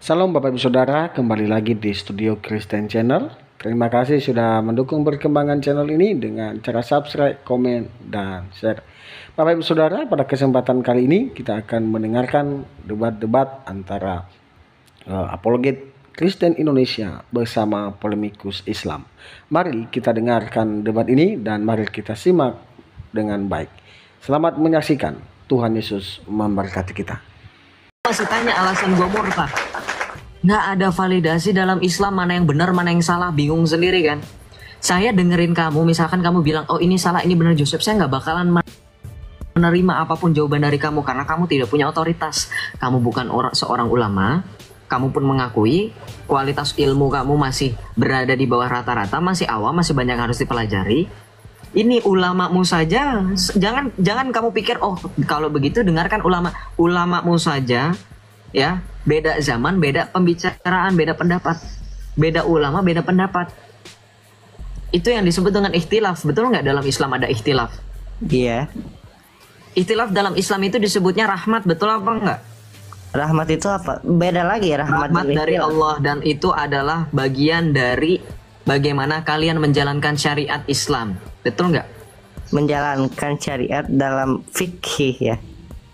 Salam Bapak Ibu Saudara, kembali lagi di Studio Kristen Channel. Terima kasih sudah mendukung perkembangan channel ini dengan cara subscribe, komen, dan share. Bapak Ibu Saudara, pada kesempatan kali ini kita akan mendengarkan debat-debat antara apologet Kristen Indonesia bersama polemikus Islam. Mari kita dengarkan debat ini dan mari kita simak dengan baik. Selamat menyaksikan. Tuhan Yesus memberkati kita. Masih tanya alasan gue murtad. Nggak ada validasi dalam Islam mana yang benar mana yang salah, bingung sendiri kan. Saya dengerin kamu, misalkan kamu bilang oh ini salah ini benar Joseph, saya nggak bakalan menerima apapun jawaban dari kamu karena kamu tidak punya otoritas. Kamu bukan seorang ulama, kamu pun mengakui kualitas ilmu kamu masih berada di bawah rata-rata, masih awam, masih banyak yang harus dipelajari. Ini ulamamu saja, jangan kamu pikir oh kalau begitu dengarkan ulamamu saja, ya beda zaman, beda pembicaraan, beda pendapat, beda ulama, beda pendapat. Itu yang disebut dengan ikhtilaf, betul nggak dalam Islam ada ikhtilaf? Iya. Ikhtilaf dalam Islam itu disebutnya rahmat, betul apa enggak? Rahmat itu apa? Beda lagi ya rahmat dari Allah dan itu adalah bagian dari bagaimana kalian menjalankan syariat Islam. Betul nggak? Menjalankan syariat dalam fikih ya.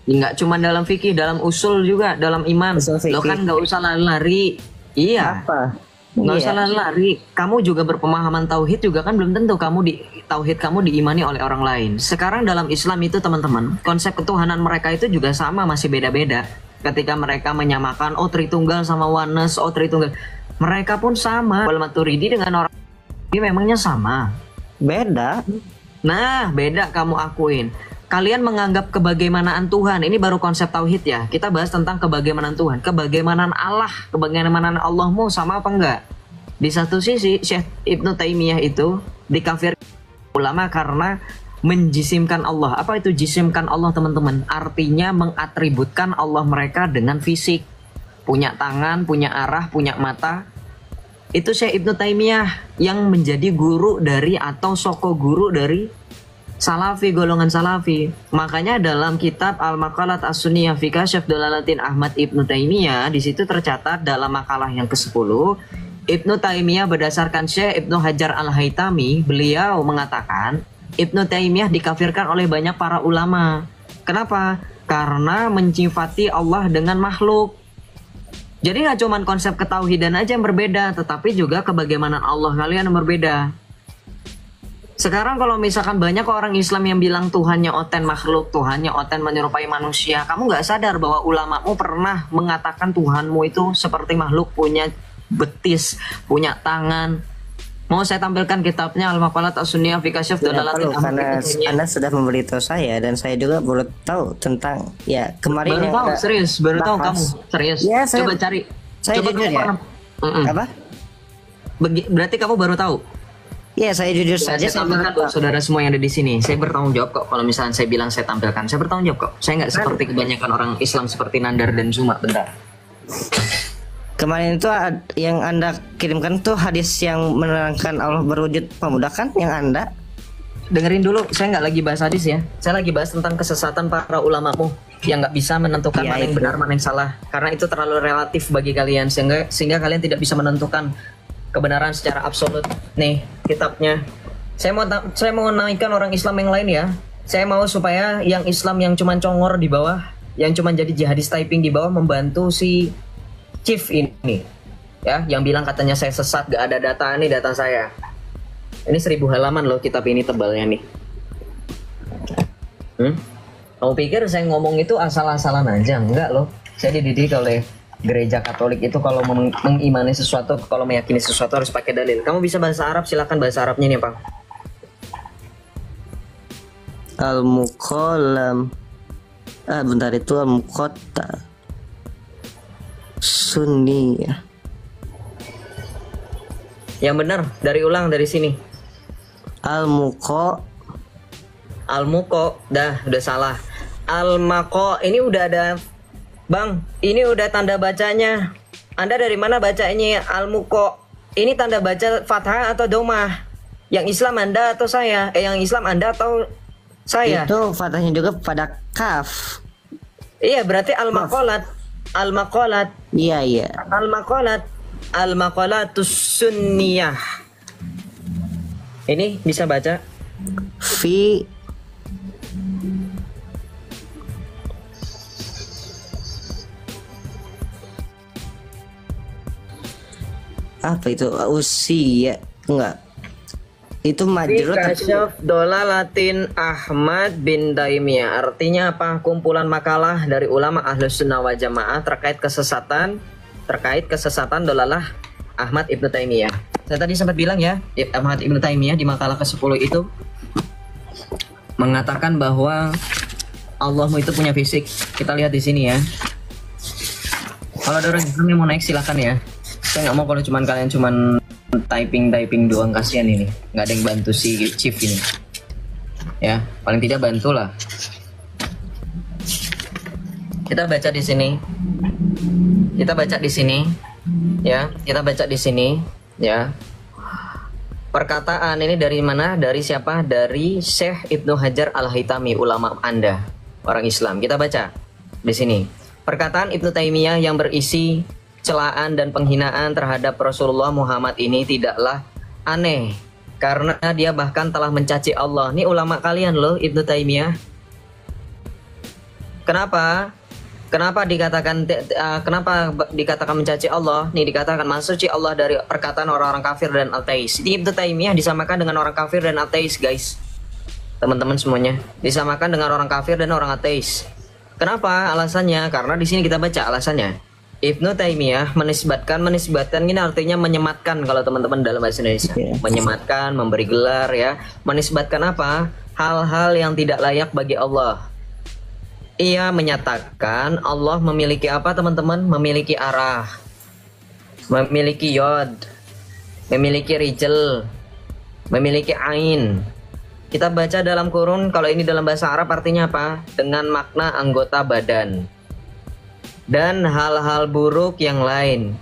Nggak cuma dalam fikih, dalam usul juga, dalam iman. Lo kan nggak usah lari-lari. Iya. Apa? Nggak usah lari-lari. Kamu juga berpemahaman tauhid juga kan belum tentu tauhid kamu diimani oleh orang lain. Sekarang dalam Islam itu teman-teman, konsep ketuhanan mereka itu juga sama, masih beda-beda. Ketika mereka menyamakan oh Tritunggal sama Oneness, oh Tritunggal. Mereka pun sama. Al-Maturidi dengan orang ini memangnya sama. Beda. Nah, beda kamu akuin. Kalian menganggap kebagaimanaan Tuhan. Ini baru konsep tauhid ya. Kita bahas tentang kebagaimanaan Tuhan. Kebagaimanaan Allah, kebagaimanaan Allahmu sama apa enggak? Di satu sisi Syekh Ibnu Taimiyah itu dikafir ulama karena menjisimkan Allah. Apa itu jisimkan Allah teman-teman? Artinya mengatributkan Allah mereka dengan fisik. Punya tangan, punya arah, punya mata. Itu Syekh Ibnu Taimiyah yang menjadi guru dari atau soko guru dari Salafi, golongan Salafi. Makanya dalam kitab Al-Maqalat As-Sunniyah fi Kasyf Dalalatin Ahmad Ibnu Taimiyah, di situ tercatat dalam makalah yang ke-10, Ibnu Taimiyah berdasarkan Syekh Ibnu Hajar Al-Haytami, beliau mengatakan Ibnu Taimiyah dikafirkan oleh banyak para ulama. Kenapa? Karena mencifati Allah dengan makhluk. Jadi nggak cuma konsep ketauhidan aja yang berbeda, tetapi juga kebagaimanaan Allah kalian yang berbeda. Sekarang kalau misalkan banyak orang Islam yang bilang Tuhannya oten makhluk, Tuhannya oten menyerupai manusia, kamu nggak sadar bahwa ulamamu pernah mengatakan Tuhanmu itu seperti makhluk, punya betis, punya tangan. Mau saya tampilkan kitabnya Al-Maqalat As-Sunniyah fi Kasyf Dalalatin Ahmad. Karena Anda sudah memberitahu saya dan saya juga baru tahu tentang ya kemarin. Baru tahu serius, baru tahu kamu serius. Ya, coba cari. Saya coba jujur ya. Apa? Berarti kamu baru tahu. Ya saya jujur saja. Saya tampilkan buat saudara semua yang ada di sini. Saya bertanggung jawab kok kalau misalnya saya bilang saya tampilkan. Saya bertanggung jawab kok. Saya nggak seperti kebanyakan orang Islam seperti Nandar dan Zuma. Bentar. Kemarin itu yang Anda kirimkan tuh hadis yang menerangkan Allah berwujud pemuda kan yang Anda? Dengerin dulu, saya nggak lagi bahas hadis ya. Saya lagi bahas tentang kesesatan para ulamamu yang nggak bisa menentukan mana yang benar, mana yang salah. Karena itu terlalu relatif bagi kalian sehingga kalian tidak bisa menentukan kebenaran secara absolut. Nih kitabnya. Saya mau naikkan orang Islam yang lain ya. Saya mau supaya yang Islam yang cuman congor di bawah, yang cuman jadi jihadis typing di bawah membantu si Chief ini ya, yang bilang katanya saya sesat, gak ada data, ini data saya. Ini 1000 halaman loh kitab ini tebalnya nih. Kamu pikir saya ngomong itu asal-asalan aja? Enggak loh. Saya dididik oleh gereja Katolik itu kalau mengimani sesuatu, kalau meyakini sesuatu harus pakai dalil. Kamu bisa bahasa Arab, silakan bahasa Arabnya nih Pak. Al-Muqallam. Bentar itu Al-Muqatta Sunniyah. Yang benar, ulang dari sini. Al-Muqa. Udah salah. Al-Maqo, ini udah ada Bang, ini udah tanda bacanya. Anda dari mana bacanya Al-Muqo? Ini tanda baca fathah atau domah? Yang Islam Anda atau saya? Yang Islam Anda atau saya? Itu fathahnya juga pada kaf. Iya, berarti Al-Maqalat. Al-maqalat. Iya, iya. Al-maqalat. Al-maqalatus sunniyah. Ini bisa baca? Fi apa itu? Usia enggak. Itu majrur tapi Kasyaf Dolalatin Ahmad bin Taimiyah. Artinya apa? Kumpulan makalah dari ulama Ahlus Sunnah wal Jamaah terkait kesesatan dolalah Ahmad Ibnu Taimiyah. Saya tadi sempat bilang ya, Ahmad Ibnu Taimiyah di makalah ke-10 itu mengatakan bahwa Allahmu itu punya fisik. Kita lihat di sini ya. Kalau ada orang yang mau naik silahkan ya. Saya nggak mau kalau kalian cuman typing doang, kasihan ini. Nggak ada yang bantu si Chief ini. Ya, paling tidak bantulah. Kita baca di sini. Ya. Perkataan ini dari mana? Dari siapa? Dari Syekh Ibnu Hajar Al-Haytami, ulama Anda, orang Islam. Kita baca di sini. Perkataan Ibnu Taimiyah yang berisi celaan dan penghinaan terhadap Rasulullah Muhammad ini tidaklah aneh karena dia bahkan telah mencaci Allah. Ini ulama kalian loh, Ibnu Taimiyah. Kenapa dikatakan mencaci Allah? Nih dikatakan mencaci Allah dari perkataan orang-orang kafir dan ateis. Ini Ibnu Taimiyah disamakan dengan orang kafir dan ateis, guys. Teman-teman semuanya, disamakan dengan orang kafir dan orang ateis. Kenapa? Alasannya karena di sini kita baca alasannya. Ibnu Taimiyah menisbatkan ini artinya menyematkan kalau teman-teman dalam bahasa Indonesia. Menyematkan, memberi gelar ya. Menisbatkan apa? Hal-hal yang tidak layak bagi Allah. Ia menyatakan Allah memiliki apa teman-teman? Memiliki arah, memiliki yod, memiliki rijal, memiliki ain. Kita baca dalam kurun, kalau ini dalam bahasa Arab artinya apa? Dengan makna anggota badan. Dan hal-hal buruk yang lain.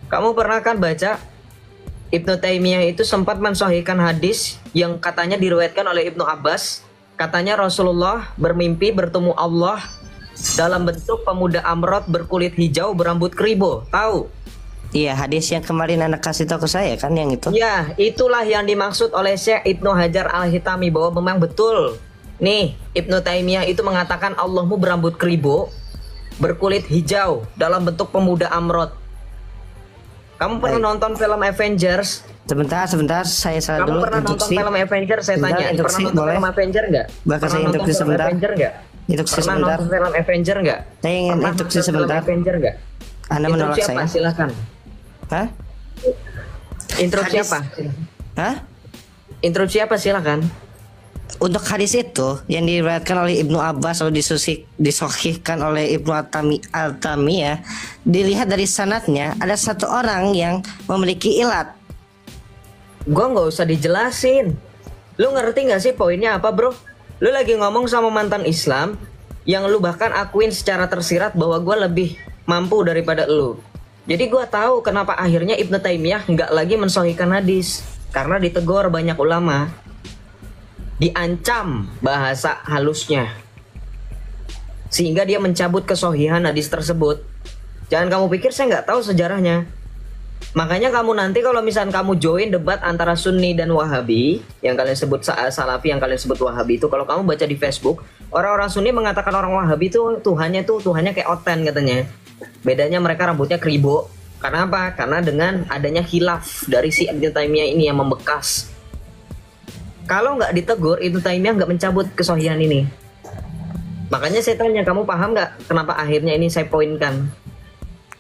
Kamu pernah kan baca Ibnu Taimiyah itu sempat mensahihkan hadis yang katanya diriwayatkan oleh Ibnu Abbas. Katanya Rasulullah bermimpi bertemu Allah dalam bentuk pemuda amrot berkulit hijau berambut keribo. Tahu? Iya, hadis yang kemarin anak kasih tahu ke saya kan yang itu. Ya, itulah yang dimaksud oleh Syekh Ibnu Hajar Al-Haytami bahwa memang betul. Nih, Ibnu Taimiyah itu mengatakan Allahmu berambut keribo, berkulit hijau dalam bentuk pemuda amrot. Kamu pernah nonton film Avengers? Sebentar, saya salah Kamu dulu. pernah nonton film Avengers? Saya tanya, pernah nonton film Avenger nggak? Bahkan saya instruksi sebentar. Avenger nggak? Pernah nonton film Avenger nggak? Saya ingin instruksi sebentar. Avenger nggak? Anda menolak saya? Silakan. Hah? Intro siapa? Hah? Intro siapa? Silakan. Untuk hadis itu yang diriwayatkan oleh Ibnu Abbas atau disohihkan oleh Ibnu Al-Tami ya, dilihat dari sanadnya ada satu orang yang memiliki ilat. Gua nggak usah dijelasin. Lu ngerti nggak sih poinnya apa, bro? Lu lagi ngomong sama mantan Islam yang lu bahkan akuin secara tersirat bahwa gua lebih mampu daripada lu. Jadi gua tahu kenapa akhirnya Ibnu Taimiyah nggak lagi mensahihkan hadis, karena ditegur banyak ulama, diancam bahasa halusnya, sehingga dia mencabut kesohihan hadis tersebut. Jangan kamu pikir saya nggak tahu sejarahnya. Makanya kamu nanti kalau misalnya kamu join debat antara Sunni dan Wahabi, yang kalian sebut Salafi, yang kalian sebut Wahabi itu, kalau kamu baca di Facebook, orang-orang Sunni mengatakan orang Wahabi itu Tuhannya kayak oten katanya. Bedanya mereka rambutnya keribo. Karena apa? Karena dengan adanya khilaf dari si Ibnu Taimiyah ini yang membekas. Kalau nggak ditegur, Ibnu Taimiyah nggak mencabut kesohihan ini. Makanya saya tanya, kamu paham nggak kenapa akhirnya ini saya poinkan?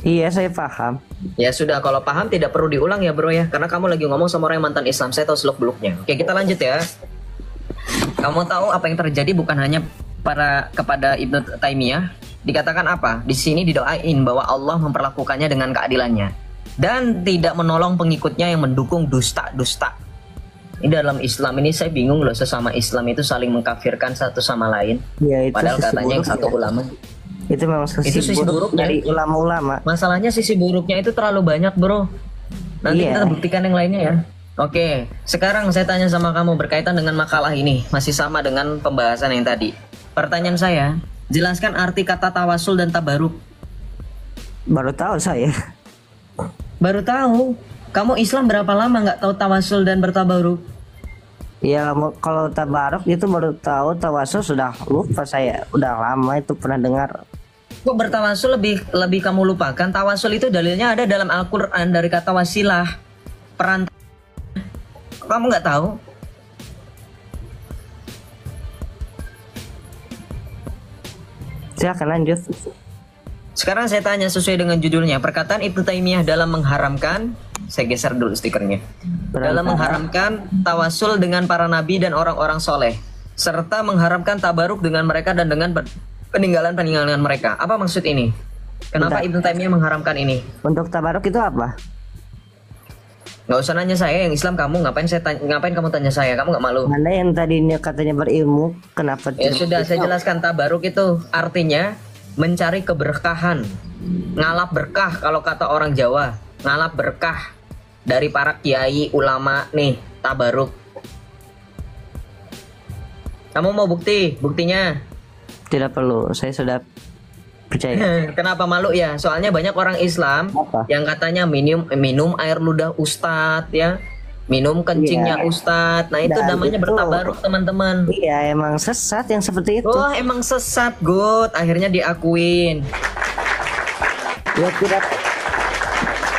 Iya, saya paham. Ya sudah, kalau paham tidak perlu diulang ya bro ya, karena kamu lagi ngomong sama orang yang mantan Islam. Saya tahu seluk beluknya. Oke, kita lanjut ya. Kamu tahu apa yang terjadi bukan hanya kepada Ibnu Taimiyah. Dikatakan apa? Di sini didoain bahwa Allah memperlakukannya dengan keadilannya dan tidak menolong pengikutnya yang mendukung dusta-dusta. Ini dalam Islam ini saya bingung loh, sesama Islam itu saling mengkafirkan satu sama lain. Ya, itu padahal katanya yang satu ulama. Itu memang sisi buruk dari ulama-ulama. Masalahnya sisi buruknya itu terlalu banyak bro. Nanti kita buktikan yang lainnya ya. Oke, sekarang saya tanya sama kamu berkaitan dengan makalah ini, masih sama dengan pembahasan yang tadi. Pertanyaan saya, jelaskan arti kata tawasul dan tabaruk. Baru tahu saya. Baru tahu. Kamu Islam berapa lama nggak tahu tawasul dan bertabaruk? Ya kalau tabaruk itu baru tahu, tawasul sudah lupa saya. Udah lama itu pernah dengar. Kok bertawasul lebih kamu lupakan? Tawasul itu dalilnya ada dalam Al-Qur'an dari kata wasilah. Perantara. Kamu nggak tahu? Silakan lanjut. Sekarang saya tanya sesuai dengan judulnya. Perkataan Ibnu Taimiyah dalam mengharamkan, saya geser dulu stikernya. Dalam mengharamkan tawasul dengan para nabi dan orang-orang soleh, serta mengharamkan tabaruk dengan mereka dan dengan peninggalan mereka. Apa maksud ini? Kenapa Ibnu Taimiyah mengharamkan ini? Untuk tabaruk itu apa? Nggak usah nanya saya, yang Islam kamu. Ngapain kamu tanya saya? Kamu nggak malu? Anda yang tadinya katanya berilmu, kenapa Ya sudah, saya jelaskan. Tabaruk itu artinya mencari keberkahan, ngalap berkah kalau kata orang Jawa, ngalap berkah dari para kiai ulama nih, tabaruk. Kamu mau buktinya? Tidak perlu, saya sudah percaya. Kenapa malu ya? Soalnya banyak orang Islam Apa? yang katanya minum air ludah ustadz ya, minum kencingnya ustadz. Nah itu Dan namanya itu- bertabaruk teman-teman. Iya, emang sesat yang seperti itu. Oh emang sesat, good. Akhirnya diakuin. Ya tidak.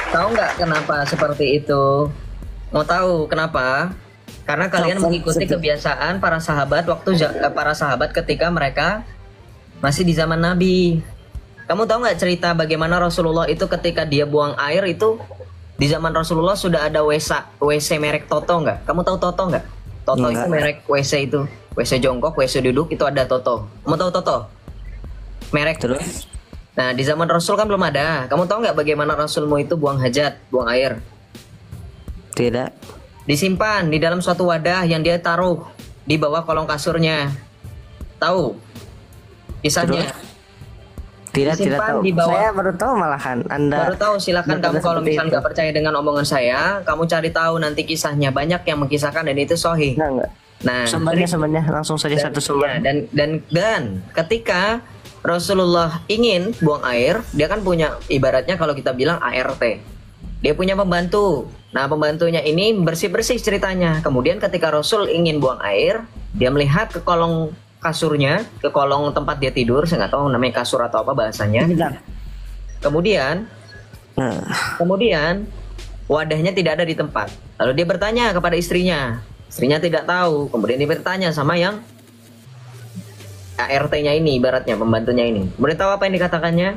Tahu nggak kenapa seperti itu? Mau tahu kenapa? Karena kalian mengikuti kebiasaan para sahabat para sahabat ketika mereka masih di zaman Nabi. Kamu tahu nggak cerita bagaimana Rasulullah itu ketika dia buang air itu di zaman Rasulullah sudah ada WC merek Toto nggak? Kamu tahu Toto nggak? Toto itu Enggak. merek WC itu. WC jongkok, WC duduk itu ada Toto. Kamu tahu Toto? Merek. Terus Nah di zaman Rasul kan belum ada. Kamu tahu nggak bagaimana Rasulmu itu buang hajat, buang air? tidak. Disimpan di dalam suatu wadah yang dia taruh di bawah kolong kasurnya. Tahu kisahnya? Tidak Disimpan tahu. di bawah. Saya baru tahu malahan. Anda Baru tahu, silakan kamu kalau misalnya nggak percaya dengan omongan saya, kamu cari tahu nanti kisahnya. Banyak yang mengisahkan dan itu sahih. enggak. Nah, Sumbernya langsung saja satu sumber. ya, dan ketika Rasulullah ingin buang air, dia kan punya ibaratnya kalau kita bilang ART. Dia punya pembantu. Nah, pembantunya ini bersih-bersih ceritanya. Kemudian ketika Rasul ingin buang air, dia melihat ke kolong kasurnya, ke kolong tempat dia tidur, saya nggak tahu namanya kasur atau apa bahasanya. Tidak. Kemudian Nah, Kemudian wadahnya tidak ada di tempat. Lalu dia bertanya kepada istrinya. Istrinya tidak tahu. Kemudian dia bertanya sama yang ART-nya ini, ibaratnya pembantunya ini. Kemudian tahu apa yang dikatakannya?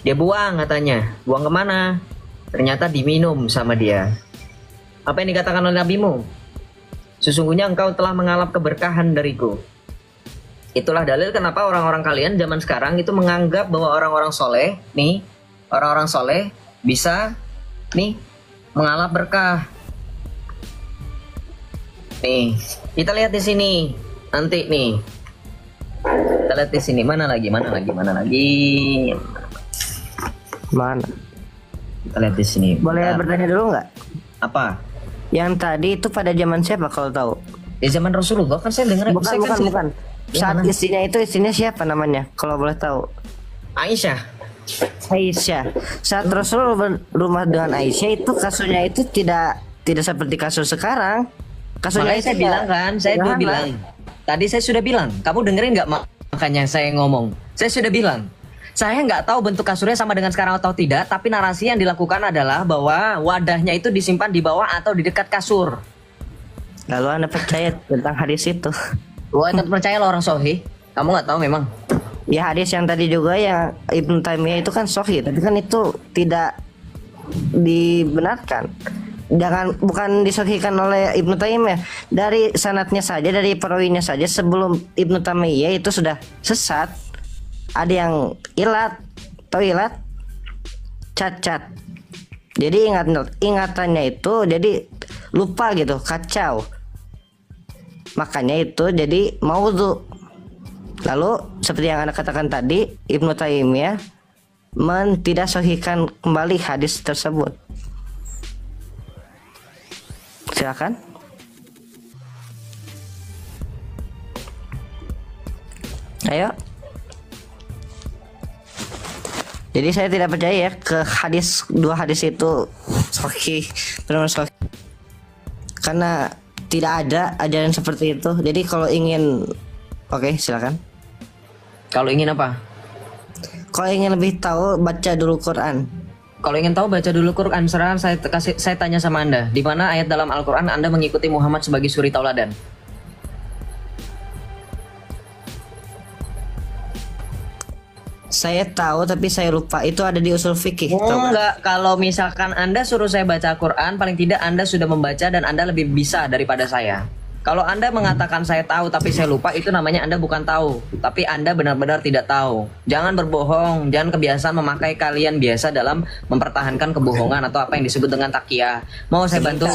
Dia buang katanya. Buang kemana? Ternyata diminum sama dia. Apa yang dikatakan oleh nabimu? Sesungguhnya engkau telah mengalap keberkahan dariku. Itulah dalil kenapa orang-orang kalian zaman sekarang itu menganggap bahwa orang-orang soleh nih, orang-orang soleh bisa nih mengalap berkah. Nih, kita lihat di sini nanti nih. Kita lihat di sini mana lagi? mana? Kita lihat di sini. Boleh Bentar. bertanya dulu nggak? Apa? Yang tadi itu pada zaman siapa kalau tahu? Di zaman Rasulullah kan saya dengar. Bukan. Saat Yang mana? istrinya siapa namanya? Kalau boleh tahu. Aisyah. Aisyah. Saat Rasul berumah dengan Aisyah itu kasusnya itu tidak seperti kasus sekarang. Kasusnya Makanya saya bilang kan, saya dulu bilang. Tadi saya sudah bilang, kamu dengerin nggak makanya saya ngomong? Saya sudah bilang, saya nggak tahu bentuk kasurnya sama dengan sekarang atau tidak, tapi narasi yang dilakukan adalah bahwa wadahnya itu disimpan di bawah atau di dekat kasur. Lalu Anda percaya tentang hadis itu? Wah, tetap percaya lo orang sohi. Kamu nggak tahu memang. Ya hadis yang tadi juga yang Ibnu Taimiyah itu kan sahih, tapi kan itu tidak dibenarkan. Bukan disahihkan oleh Ibnu Taimiyah. Dari sanadnya saja, dari perawinya saja sebelum Ibnu Taimiyah itu sudah sesat. Ada yang ilat, tahu ilat? Cacat. Jadi ingatannya itu jadi lupa gitu, kacau. Makanya itu jadi maudhu. Lalu seperti yang Anda katakan tadi, Ibnu Taimiyah tidak sahihkan kembali hadis tersebut. Silakan. Ayo. Jadi saya tidak percaya ya ke hadis, dua hadis itu sahih, benar sahih. Karena tidak ada ajaran seperti itu. Jadi kalau ingin, oke, silakan. Kalau ingin apa? Kalau ingin lebih tahu, baca dulu Quran. Kalau ingin tahu baca dulu Quran. Sekarang saya tanya sama Anda, di mana ayat dalam Al-Qur'an Anda mengikuti Muhammad sebagai suri tauladan? Saya tahu tapi saya lupa, itu ada di usul fikih. Tahu nggak? Enggak, kalau misalkan Anda suruh saya baca Quran, paling tidak Anda sudah membaca dan Anda lebih bisa daripada saya. Kalau Anda mengatakan saya tahu tapi saya lupa, itu namanya Anda bukan tahu, tapi Anda benar-benar tidak tahu. Jangan berbohong, jangan kebiasaan memakai kalian biasa dalam mempertahankan kebohongan atau apa yang disebut dengan takia. Mau saya bantu?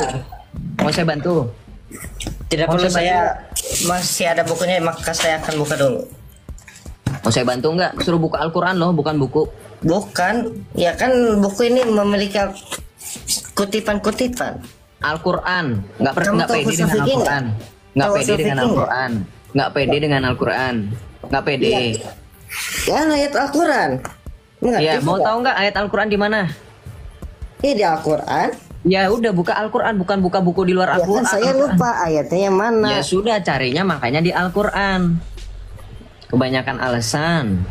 Mau saya bantu? Tidak Mau perlu, saya saya masih ada bukunya, maka saya akan buka dulu. Mau saya bantu nggak? Suruh buka Al-Quran loh, bukan buku. Bukan, ya kan buku ini memiliki kutipan-kutipan. Al-Quran, nggak Kamu tahu pede usul dengan fikih Al-Quran, nggak Tahu pede usul dengan fikih Al-Quran, nggak pede dengan Al-Quran, nggak pede. Ya ayat Al-Quran. Mengerti Ya, mau tidak? tahu nggak ayat Al-Quran di mana? Ini di Al-Quran. Ya udah, buka Al-Quran, bukan buka buku di luar Ya kan Al-Quran. saya lupa ayatnya yang mana. Ya sudah, carinya makanya di Al-Quran. Kebanyakan alasan.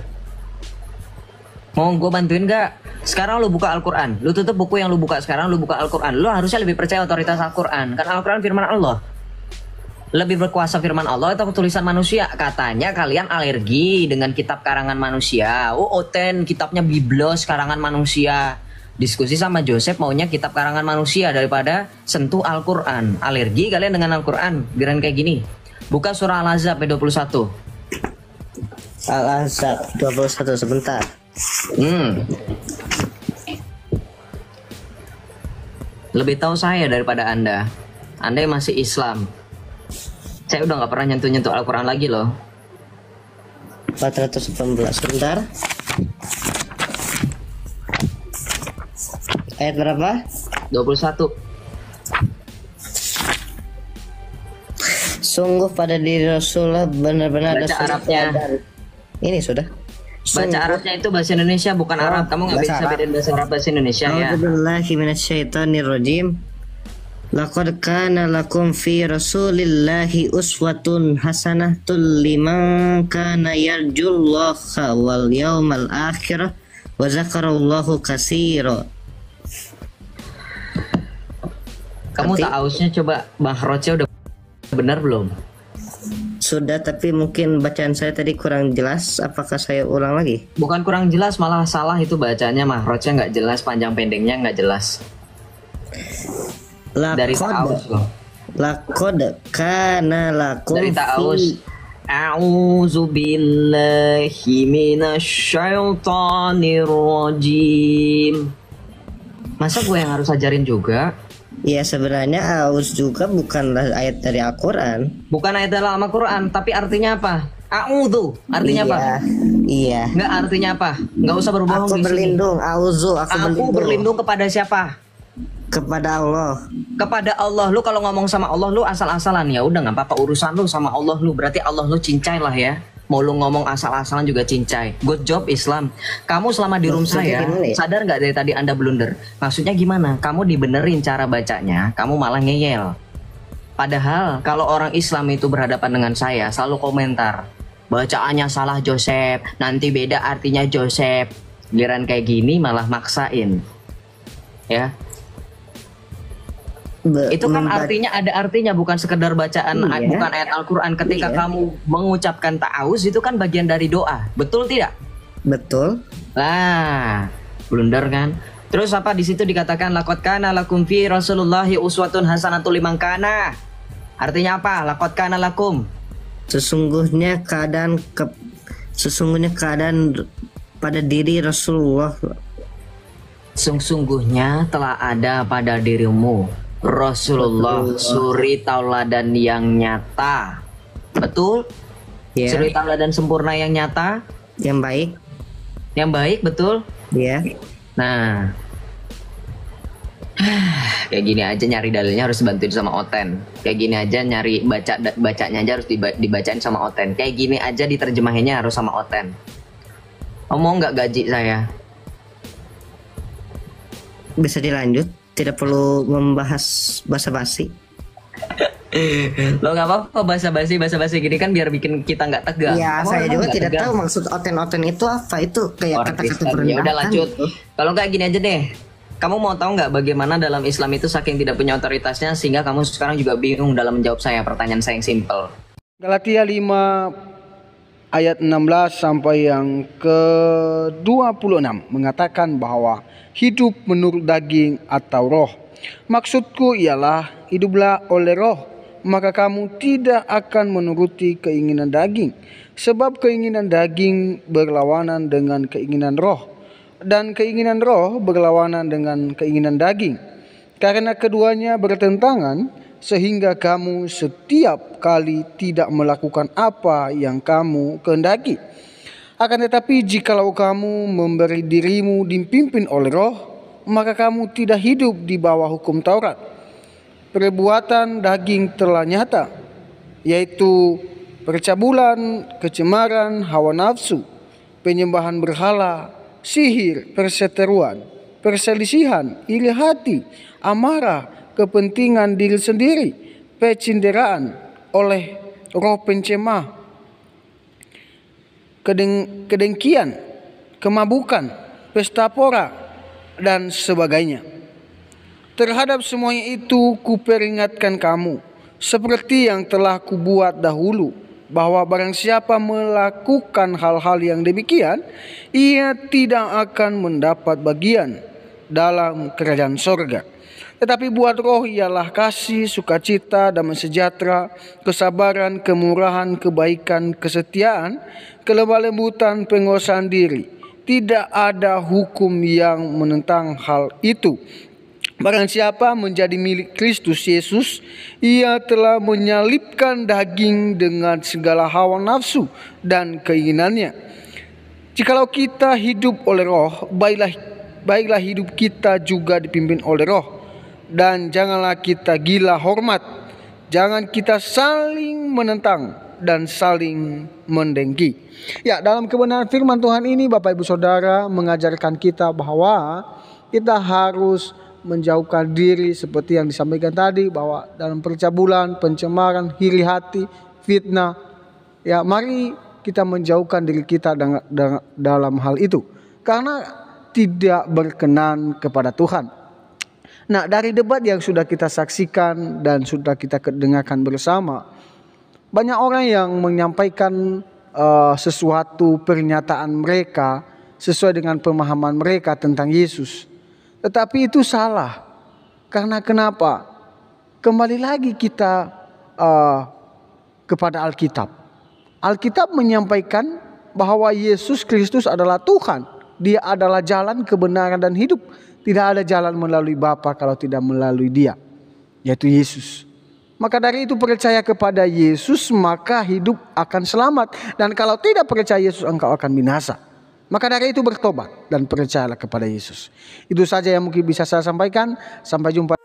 Mau gue bantuin nggak? Sekarang lu buka Al-Quran, lu tutup buku yang lu buka sekarang, lu buka Al-Quran. Lu harusnya lebih percaya otoritas Al-Quran, karena Al-Quran firman Allah. Lebih berkuasa firman Allah atau tulisan manusia? Katanya kalian alergi dengan kitab karangan manusia. Oh, Oten kitabnya Biblos karangan manusia. Diskusi sama Joseph maunya kitab karangan manusia daripada sentuh Al-Quran. Alergi kalian dengan Al-Quran, biaran kayak gini. Buka surah Al-Ahzab 21. Al-Ahzab 21, sebentar. Lebih tahu saya daripada Anda. Anda yang masih Islam. Saya udah nggak pernah nyentuh-nyentuh Al-Quran lagi loh. 418, sebentar. Ayat berapa? 21. Sungguh pada diri Rasulullah benar-benar ada Baca suri Arabnya. tauladan. Ini sudah. Baca Arabnya itu bahasa Indonesia, bukan Arab. Kamu nggak bahasa bisa Arab. bedain bahasa Arab bahasa Indonesia ya. A'udzubillahi minasyaitonirrajim. Laqad kana lakum fi Rasulillahi uswatun hasanatul liman kana yarjullaha wal yawmal akhir wa zakarallahu katsira. Kamu Nanti- tak ausnya coba Bang Roce udah benar belum? Sudah, tapi mungkin bacaan saya tadi kurang jelas. Apakah saya ulang lagi? Bukan kurang jelas, malah salah itu bacanya mah. Roce nggak jelas, panjang pendeknya nggak jelas. Dari Ta'awus loh. Laqad kana lakum Dari Ta'awus. A'udzu billahi minasyaitonir rajim. Masa gue yang harus ajarin juga? Ya sebenarnya aus juga bukanlah ayat dari Al-Quran. Bukan ayat dalam Al-Quran, tapi artinya apa? A'udzu, artinya apa? Iya. Nggak, artinya apa? Nggak usah berbohong Aku di sini. berlindung, auzu, Aku berlindung kepada siapa? kepada Allah. Kepada Allah. Lu kalau ngomong sama Allah lu asal-asalan, ya udah nggak apa-apa, urusan lu sama Allah lu. Berarti Allah lu cincai lah ya. Mau lu ngomong asal-asalan juga cincai. Good job Islam. Kamu selama di room Maksudnya saya gimana ya? sadar nggak dari tadi Anda blunder? Maksudnya gimana? Kamu dibenerin cara bacanya, kamu malah ngeyel. Padahal kalau orang Islam itu berhadapan dengan saya selalu komentar, bacaannya salah Joseph, nanti beda artinya Joseph. Giliran kayak gini malah maksain. Ya. Itu kan artinya ada artinya, bukan sekedar bacaan, Iya. bukan ayat Al-Quran. Ketika Iya. kamu mengucapkan ta'awuz itu kan bagian dari doa, betul tidak? Betul. Lah, blunder kan? Terus apa di situ dikatakan laqad kana lakum fi Rasulillahi uswatun hasanatul liman kana. Artinya apa? Laqad kana lakum. Sesungguhnya keadaan pada diri Rasulullah. Sesungguhnya telah ada pada dirimu Rasulullah suri tauladan yang nyata. Betul? Ya, Suri tauladan sempurna yang nyata, yang baik. yang baik, betul? Ya. Nah, kayak gini aja nyari dalilnya harus dibantuin sama Oten. Kayak gini aja nyari bacanya aja harus dibacain sama Oten. Kayak gini aja diterjemahinnya harus sama Oten. Mau nggak gaji saya? bisa dilanjut, tidak perlu membahas basa-basi. Lo nggak apa-apa basa-basi gini kan biar bikin kita nggak tegang. Ya, Kamu saya emang juga nggak tidak tegang? tahu maksud oten-oten itu apa. Itu kayak Orang kata-kata Kristen. merendahkan. Ya udah lanjut. gitu. Kalau nggak gini aja deh. Kamu mau tahu nggak bagaimana dalam Islam itu saking tidak punya otoritasnya sehingga kamu sekarang juga bingung dalam menjawab pertanyaan saya yang simple. Galatia 5 ayat 16 sampai yang ke-26 mengatakan bahwa hidup menurut daging atau roh. Maksudku ialah hiduplah oleh roh, maka kamu tidak akan menuruti keinginan daging. Sebab keinginan daging berlawanan dengan keinginan roh, dan keinginan roh berlawanan dengan keinginan daging. Karena keduanya bertentangan, sehingga kamu setiap kali tidak melakukan apa yang kamu kehendaki. Akan tetapi jikalau kamu memberi dirimu dipimpin oleh roh, maka kamu tidak hidup di bawah hukum Taurat. Perbuatan daging telah nyata, yaitu percabulan, kecemaran, hawa nafsu, penyembahan berhala, sihir, perseteruan, perselisihan, iri hati, amarah, kepentingan diri sendiri, pecinderaan oleh roh pencemah, kedengkian, kemabukan, pesta pora, dan sebagainya. Terhadap semuanya itu kuperingatkan kamu, seperti yang telah kubuat dahulu, bahwa barang siapa melakukan hal-hal yang demikian, ia tidak akan mendapat bagian dalam kerajaan sorga. Tetapi buat roh ialah kasih, sukacita, damai sejahtera, kesabaran, kemurahan, kebaikan, kesetiaan, kelemah lembutan, penguasaan diri. Tidak ada hukum yang menentang hal itu. Barang siapa menjadi milik Kristus Yesus, ia telah menyalibkan daging dengan segala hawa nafsu dan keinginannya. Jikalau kita hidup oleh roh, baiklah hidup kita juga dipimpin oleh roh. Dan janganlah kita gila hormat, jangan kita saling menentang dan saling mendengki. Ya, dalam kebenaran firman Tuhan ini Bapak Ibu Saudara mengajarkan kita bahwa kita harus menjauhkan diri seperti yang disampaikan tadi, bahwa dalam percabulan, pencemaran, iri hati, fitnah, ya mari kita menjauhkan diri kita dalam hal itu karena tidak berkenan kepada Tuhan. Nah, dari debat yang sudah kita saksikan dan sudah kita dengarkan bersama, banyak orang yang menyampaikan sesuatu pernyataan mereka sesuai dengan pemahaman mereka tentang Yesus. Tetapi itu salah. Karena kenapa? Kembali lagi kita kepada Alkitab. Alkitab menyampaikan bahwa Yesus Kristus adalah Tuhan. Dia adalah jalan, kebenaran, dan hidup. Tidak ada jalan melalui Bapa kalau tidak melalui Dia, yaitu Yesus. Maka dari itu percaya kepada Yesus, maka hidup akan selamat. Dan kalau tidak percaya Yesus, engkau akan binasa. Maka dari itu bertobat dan percayalah kepada Yesus. Itu saja yang mungkin bisa saya sampaikan. Sampai jumpa.